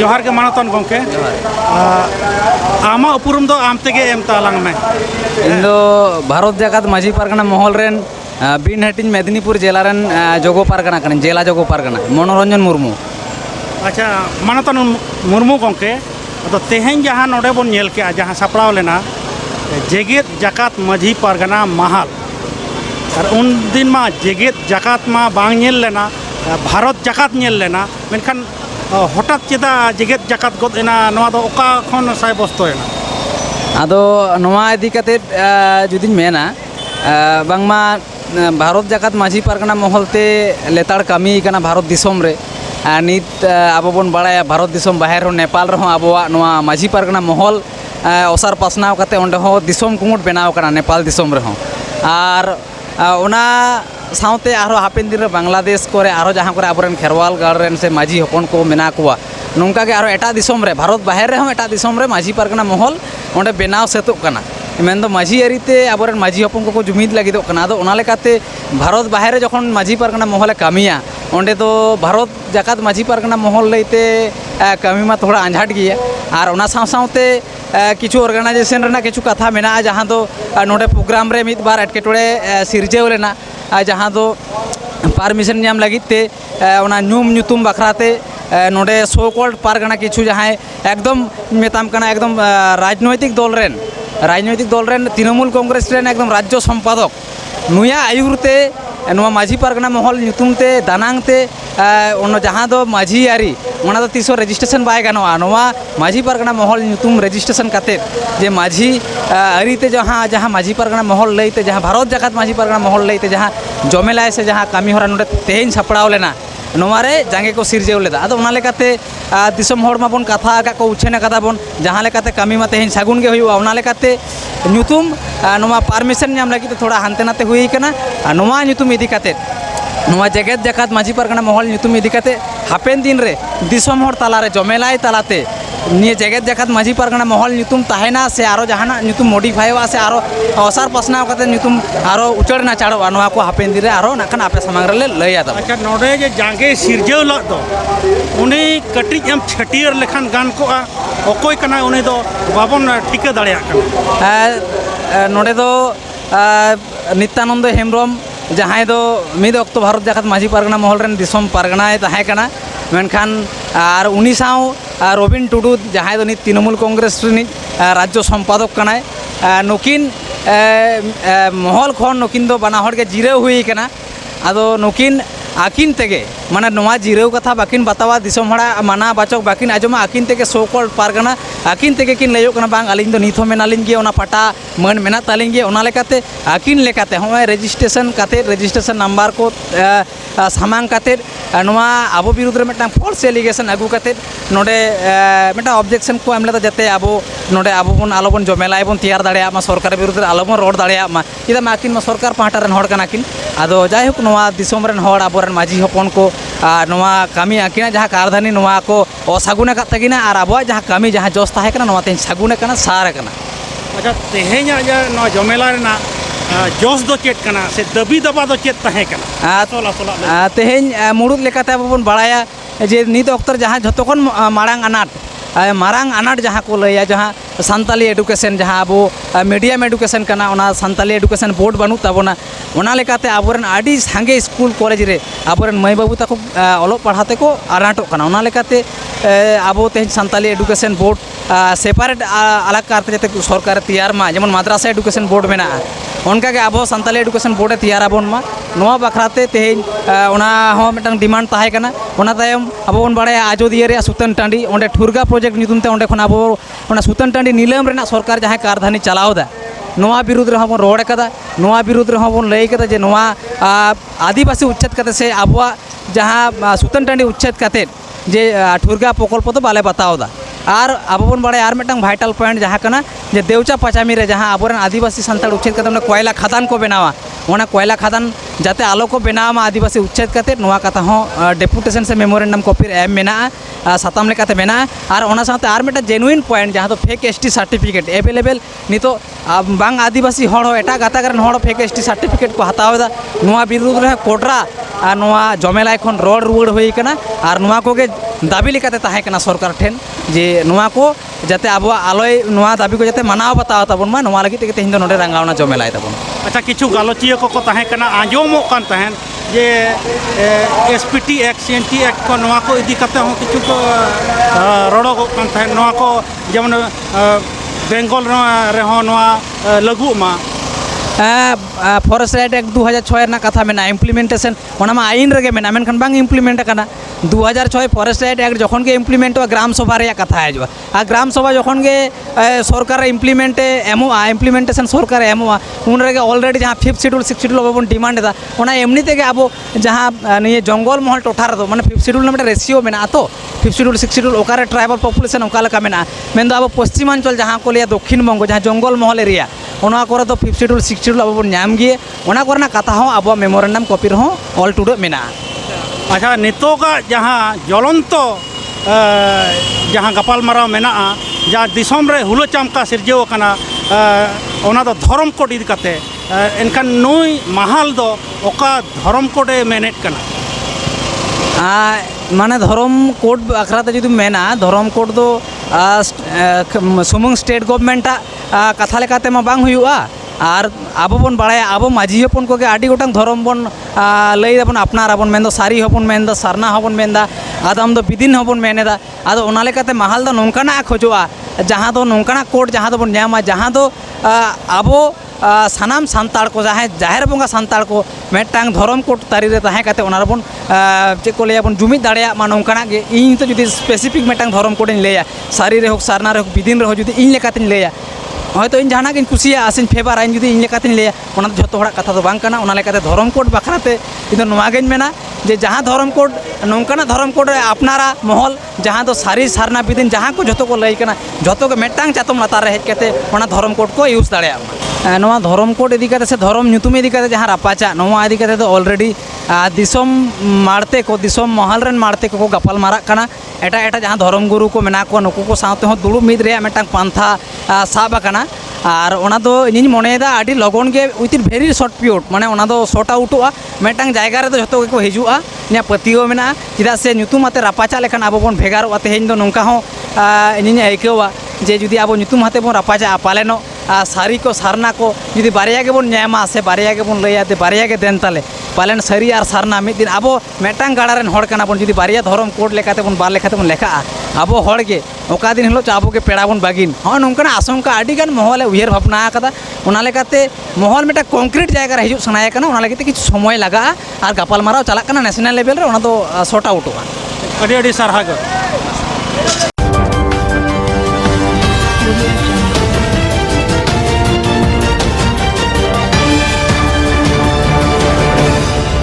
जोहार के मानतन गोंके आमा उपुरुम दो आम तेगे एम तालांग में इंदो भारत जाकात माझी पारगना महल रेन बिन हटिन मेदिनीपुर जिला रेन जोगो पारगना कन जिला जोगो पारगना मनोरंजन मुर्मू। अच्छा मानतन मुर्मू गोंके तो तेहें जहाँ नोडे बन नेल के जहाँ सपड़ाव लेना जेगेत जाकात माझी पारगना महल और उन दिन मा जेगेत जाकात मा बांग नेल लेना भारत जाकात नेल लेना मेनखान हठात चेदा जेगेत जाकात गद एना नवा दो ओका खन साय बस्तोयना आदो नवा इदी कते जुदिन मेना बांगमा भारत जाकात माझी पारगना महलते लेताड़ कमी कना भारत दिसोम रे नित आबो बन बाड़ाया भारत दिसोम बाहर हो नेपाल रहो आबोआ नवा माझी पारगना महल ओसार पासनाव कते ओंडे हो दिसोम कुमुट बनाव कना नेपाल दिसोम रहो आर ओना साउते आरो हापेन दिन रे बांग्लादेश करे आरो जहाँ करे आबोरेन खेरवाल गाड़ रेन से माझी हपन को मेना कुआ नोंका के आरो एटा दिसोम रे भारत बाहर रे हो एटा दिसोम रे माझी पारगना महल ओंडे बनाव सेतुक कना मेन दो माझी अरीते आबोरेन माझी हपन को जुमिद लागिदोक कना आदो ओना लेकाते भारत बाहर रे जखन माझी पारगना महले कामिया ओंडे तो भारत जाकात माझी पारगना महल लैते कमी मा थोड़ा आंझाट गया और ओना साव सावते किछु ऑर्गेनाइजेशन रेना किछु कथा मेना जहाँ दो नोडे प्रोग्राम रे मिद बार एटकेटोड़े सिरजेव लेना जहाँ दो परमिशन नाम लगित ते ओना न्यूम न्यूतुम बखराते नोडे सो कॉल्ड पारगना किछु जहाँ एकदम मेताम कना एकदम राजनैतिक दल रेन तृणमूल कांग्रेस रेन एकदम राज्य सम्पादक नुया आयुरते नवा माझी पारगना महल नुतुमते दानांगते जहाँ दो माझी आरी ओना दो तीसो रजिस्ट्रेशन बाय गानोआ नवा माझी पारगना महल नुतुम रजिस्ट्रेशन काते जे माझी आरीते जहाँ माझी पारगना महल लईते जहाँ भारत जाकात माझी पारगना महल लईते जहाँ जमेलाय से जहाँ कामी होरा नोडे तेहेन छापड़ाव लेना नोमारे जांगे को सिरजेव लेदा आदो ओना लेकाते दिसोम हर माबन कथा आका को उछेना कथा बन जहाँ लेकाते कामी मा तेहेन सागुन गे हुआ ओना लेकाते नुतुम नोमा परमिशन नाम लगी थोड़ा हानते नाते हुई कना नोमा नुतुम इदी काते नोमा जेगेत जाकात माझी पारगना महल नुतुम इदी काते हापेन दिन रे दिसोम हर तालारे जमेलाय तालाते निये जेगेत जाकात माझी पारगना महल नुतुम ताहेना से आरो जहाना नुतुम मॉडिफाइवा से आरो असार पसनाव काते नुतुम आरो उचड़ना चाड़वा नोआ को हापेन दिन रे आरो नाखन आपे समांग रे लैया दा। अच्छा नोडे जे जांगे सिरजेव लग दो उनी कटिज एम छटियर लेखान गान को अकोय कना उनी दो बाबन ठिका दाड़िया कना नोडे दो नित्यानंद हेमब्रम जहाँ दो मिद अक्तो भारत जाकात माझी पारगना महल रेन दिसोम पारगनाय ताहे कना मेनखान आर उनी साव रबिन टुडू जहाँ दो नित तृणमूल कांग्रेस रिनिज राज्य सम्पादक कनाय नुकिन महल खन नुकिन दो बाना हर के जिराव हुई कना आदो नुकिन आकिन तेगे माने नवा जिराव कथा बाकिन बतावा दिसोम हड़ा माना बाचक बाकिन आजमा आकिन तेगे सो कॉल्ड पारगना आकिन तेगे किन लयो कना बांग अलिंग दो नित हो मेनालिन गे ओना पटा मन मेना तालिंग गे ओना लेकाते आकिन लेकाते होय रजिस्ट्रेशन काते रजिस्ट्रेशन नंबर को सामांग काते नवा आबो विरुद्ध रे मेटा फॉल्स एलिगेशन आगु काते नोडे मेटा ऑब्जेक्शन को एमले जाते आबो नोडे आबो बन आलो बन जमेलाय बन तैयार दाड़िया मा सरकार विरुद्ध रे आलो बन रोड दाड़िया मा इदा मा आकिन मा सरकार पाहटा रेन हड़ कना किन आदो जाय हुक नवा दिसोम रेन हड़ आबोरेन माझी हपन को नवा कामी आकिना जहाँ कारधानी नवा को असागुना का तगिना और आबो जहाँ कामी जहाँ जोस ताहे कना नवा तेन सागुना कना सार कना। अच्छा तेहें नवा जमेला रेना जोस दो चेत कना से दबी दबा दो चेत ताहे कना तेहें मुड़ुद लेकाते आबो बन बाड़ाया जे नित अक्तर जहाँ झतोखन मारांग आनाट जहाँ को लैया जहाँ सानताली एडुकेशन जहाँ आबो मीडियम एडुकेशन कना ओना सानताली एडुकेशन बोर्ड बनू ताबोना ओना लेकाते आबोरेन आडी सांगे स्कूल कॉलेज रे आबोरेन माई बाबू ताको ऑलो पढ़ाते को आनाटो कना ओना लेकाते आबो तेज सानताली एडुकेशन बोर्ड सेपारेट अलग कारते जते सरकार तैयार मा जेमन माद्रासा एडुकेशन बोर्ड मेना उनका के आबो सानताली एडुकेशन बोर्ड तैयार आबोन मा नवा बखराते तेज ओना हो मिटन डिमांड ताहे कना ओना तायम आबो बन बाड़े आजोदिया रे सुतन टांडी ओंडे ठुरगा प्रोजेक्ट नितुमते ओंडे खन आबो ओना सुतन टांडी नीलम रेना सरकार जहाँ कारधानी चलावदा नवा विरुद्ध रे हबन रोड कदा नवा विरुद्ध रे हबन लई कदा जे नवा आदिवासी उच्छेद कते से आबवा जहाँ सुतन टांडी उच्छेद कते जे ठुरगा प्रकल्प तो बाले बतावदा और आबो बन बाड़े आर मिटन भाइटल पॉइंट जहाँ कना जे देवचा पचामी रे जहाँ आबोरेन आदिवासी सान्ताड़ उच्छेद कते कोयला खदान को बनावा ओना कोयला खदान जाते आलो को बनावा आदिवासी उच्छेद कते नवा कथा हो डेपुटेशन से मेमोरेंडम कॉपी एम मेना साताम लेकाते मेना और ओना साथे आर मिटन जेनुइन पॉइंट जहाँ तो फेक एसटी सर्टिफिकेट एवेलेबल नितो बांग आदिवासी हड़ हो एटा गाता फेक एसटी सर्टिफिकेट को हतावदा नवा विरुद्ध रे कोडरा नोआ जमेलाई खन रड़ रुआड़ हुई कना और नोआ कोगे दाबी लेकाते ताहे कना सरकार ठेन जे नोआ को जाते आबो आलोय नोआ दाबी को जाते मानाव बताव ताबन मा नोआ लगी तेगे तेहिं दो नोडे रंगावना जमेलाई ताबन। अच्छा किछु गालोचिया को ताहें कना आंजोमोग कान ताहें जे एसपीटी एक्ट सीएनटी एक्ट को नोआ को इदी कते हो किछु को रड़ोग कान ताहें नोआ को जेमन बेंगल रेहो नोआ लागू मा फॉरेस्ट राइट एक्ट 2006 ना कथा में इम्प्लीमेंटेशन ओना आईन रगे में मेनखान बांग इम्प्लीमेंट करना 2006 फॉरेस्ट राइट एक्ट जखन के इम्प्लीमेंट ग्राम सभा रे कथा हजवा आ ग्राम सभा जखन के सरकार इम्प्लीमेंट एमोआ इम्प्लीमेंटेशन सरकार एमोआ उन रगे ऑलरेडी जहाँ 5th शेड्यूल 6th शेड्यूल अब डिमांड दा ओना एमनी तेगे अब जहाँ ये जंगल महल टोठा रे माने 5th शेड्यूल में रेशियो में तो 5th शेड्यूल 6th शेड्यूल ओकारे ट्राइबल पॉपुलेशन ओका लेका में मेन दो अब पश्चिमांचल जहाँ को लिया दक्षिण बंग जहाँ जंगल महल एरिया ओना करे तो 5th शेड्यूल 6th शेड्यूल अब नाम गे ओना करना कथा हो अब मेमोरेंडम कॉपी रहो ऑल टुडे मेना। अच्छा नितोगा जहाँ ज्वलंत जहाँ गपालमाराव मेना जहाँ दिसोम रे हुलो चामका सिरजेव कना ओना दो धर्म कोड इदी कते एनखान नुई महाल दो ओका धर्म कोडे मेनेट कना माने धर्म कोड आखराते जुदी मेना धर्म कोड दो सुमुंग स्टेट गवर्नमेंट कथा लेकाते मा बांग हुआ और अब बन बाड़ाया अब माझी हपन को आड़ी गोटांग धर्म बन लई दाबन अपनार बन मेन सारी हपन मेन सारना हपन मेन आदम दो बिदिन हपन मेनेदा आदो ओना लेकाते महाल दो नोंकाना खोजोआ जहाँ दो नोंकाना कोड जहाँ दो बन न्यामा जहाँ दो अब सानाम सान्ताड़ को जहाँ जाहिर बंगा सान्ताड़ को मेटांग धर्म कोड तारी रे ताहे काते ओना बन चे को लेया बन जुमिद दाड़िया मा नोंकाना गे इन तो जुदी स्पेसिफिक मेटांग धर्म कोड लेया सारी रे होक सारना रे होक बिदिन रे हो जुदी इन लेकाते लेया হয়তো इन जहाँ इन कुसिया आसिन फेवर आइन जुदी इन लेकाते लेया ओना जतो हड़ा कथा दो बांग कना ओना लेकाते धर्म कोड बखराते इन नोआ गेन मेना जे जहाँ धर्म कोड नोंकाना धर्म कोड अपनारा महल जहाँ दो सारी सारना बिदिन जहाँ को जतो को लई कना जतो के मेटांग चातम लतार रे हेज केते ओना धर्म कोड को यूज दाड़े नोआ धर्म कोड इदी कते से धर्म ᱧᱩᱛᱩᱢ इदी कते जहाँ रापाचा नोआ इदी कते तो ऑलरेडी दिसोम मारते को दिसोम महल रेन मारते को गपाल मारा कना एटा एटा जहाँ धर्म गुरु को मेना को नुकु को साथे हो दुड़ुब मिद रे मेटांग पांथा साब कना और ओना दो इᱧ मनेदा आडी लगन के उइथिन भेरी शॉर्ट पिरियड माने ओना दो शॉर्ट आउटोआ मेटांग जायगा रे दो जतो को हिजुआ इना पतियो मेना चिदा से ᱧᱩᱛᱩᱢ आते रापाचा लेखान अब बन भेगारो तेहेñ दो नोंका हो इᱧ आइकेवा जे जुदी अब ᱧᱩᱛᱩᱢ आते बन रापाचा पालेनो सारी को सारना को जुदी बारिया के बन ᱧᱟᱢᱟ से बारिया के बन लैया ते बारिया के देन ताले पालन सारी और सारना मिद दिन अब मेटांग गाड़ा रेन हड़ कना बन जुदी बारिया धर्म कोड लेकाते बन बार लेखाते बन लेखा अब हड़ के ओका दिन हिलो चाबो के पेड़ा बन बागिन हाँ नोंकना आशंका आडी गान महल उयर भावना कदा ओना लेकाते महल मेटा कंक्रीट जायगा रे हिजु सनाय कना ओना लेकाते किछु समय लगा और गपाल माराव चला कना नेशनल लेवल रे ओना दो शॉर्ट आउटोआ अडी अडी सारहा